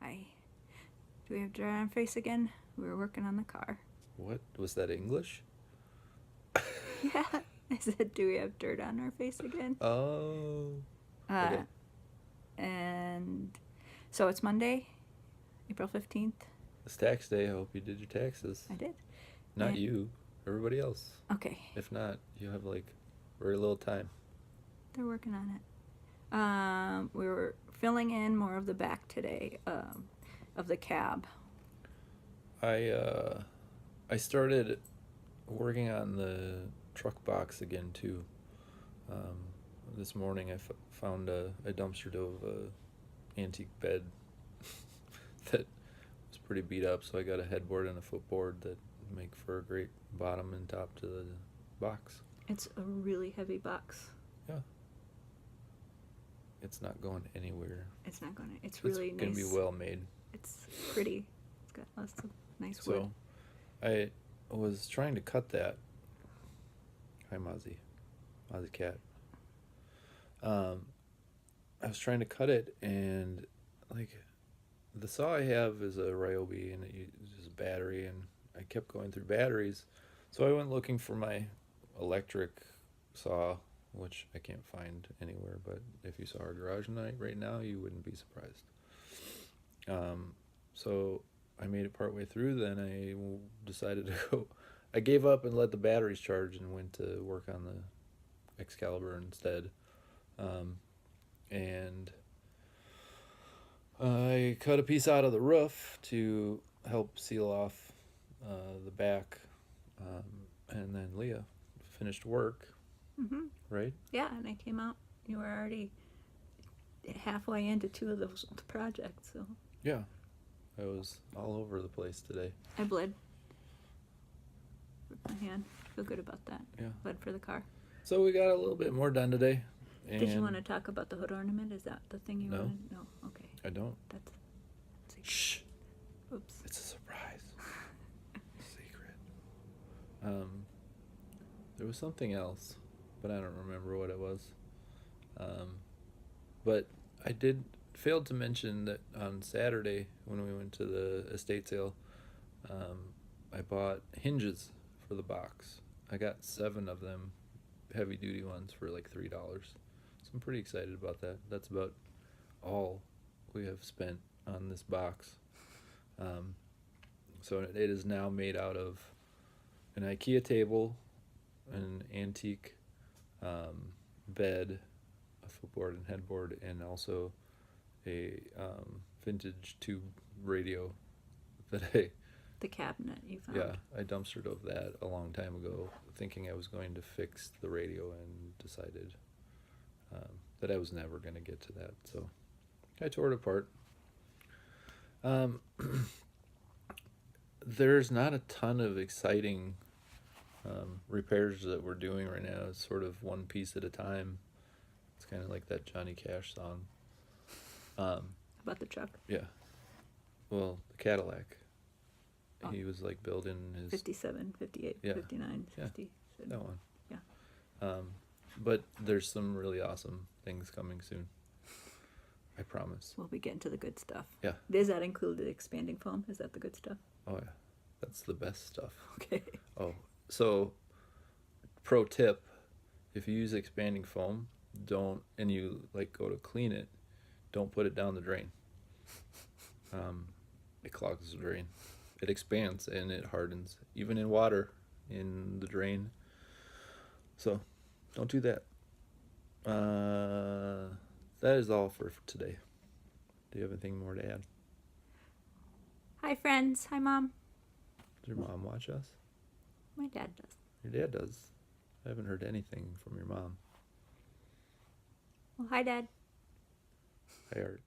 Hi. Do we have dirt on our face again? We were working on the car. What? Was that English? Yeah. I said, do we have dirt on our face again? Oh. Okay. And so it's Monday, April 15th. It's tax day. I hope you did your taxes. I did. Not And- you. Everybody else. Okay. If not, you have like very little time. They're working on it. We were filling in more of the back today of the cab. I started working on the truck box again too. This morning I found a dumpster of a antique bed that was pretty beat up, so I got a headboard and a footboard that make for a great bottom and top to the box. It's a really heavy box. Yeah. It's not going anywhere. It's not gonna. It's really It's nice. gonna be well made. It's pretty. It's got lots of nice So, wood. I was trying to cut that. Hi, Mozzie. Mozzie cat. I was trying to cut it, and like the saw I have is a Ryobi, and it uses a battery, and I kept going through batteries, so I went looking for my electric saw, which I can't find anywhere. But if you saw our garage night right now, you wouldn't be surprised. So I made it partway through. Then I decided to go. I gave up and let the batteries charge and went to work on the Excalibur instead. And I cut a piece out of the roof to help seal off the back. And then Leah finished work, right? Yeah, and I came out. You were already halfway into two of those projects, so Yeah. I was all over the place today. I bled with my hand. Feel good about that. Yeah. Bled for the car. So we got a little bit more done today. And Did you want to talk about the hood ornament? Is that the thing you No. wanted? No. Okay. I don't. That's. Shh. Oops. It's a surprise. Secret. There was something else, but I don't remember what it was. But I failed to mention that on Saturday when we went to the estate sale, I bought hinges for the box. I got 7 of them, heavy duty ones, for like $3. So I'm pretty excited about that. That's about all we have spent on this box. So it is now made out of an IKEA table, an antique bed, a footboard and headboard, and also a vintage tube radio that The cabinet you found. I dumpstered of that a long time ago, thinking I was going to fix the radio, and decided that I was never going to get to that. So I tore it apart. There's not a ton of exciting repairs that we're doing right now. It's sort of one piece at a time. It's kind of like that Johnny Cash song. About the truck. Yeah. Well, the Cadillac. Oh. He was like building his 57, 58, Yeah. 59, Yeah. 60. that one. Yeah. But there's some really awesome things coming soon. I promise. We'll be getting to the good stuff. Yeah. Does that include the expanding foam? Is that the good stuff? Oh yeah, that's the best stuff. Okay. Oh, so pro tip: if you use expanding foam, and you like go to clean it, don't put it down the drain. It clogs the drain. It expands and it hardens, even in water, in the drain. So, don't do that. That is all for today. Do you have anything more to add? Hi, friends. Hi, Mom. Does your mom watch us? My dad does. Your dad does. I haven't heard anything from your mom. Well, hi, Dad. Hi, Art.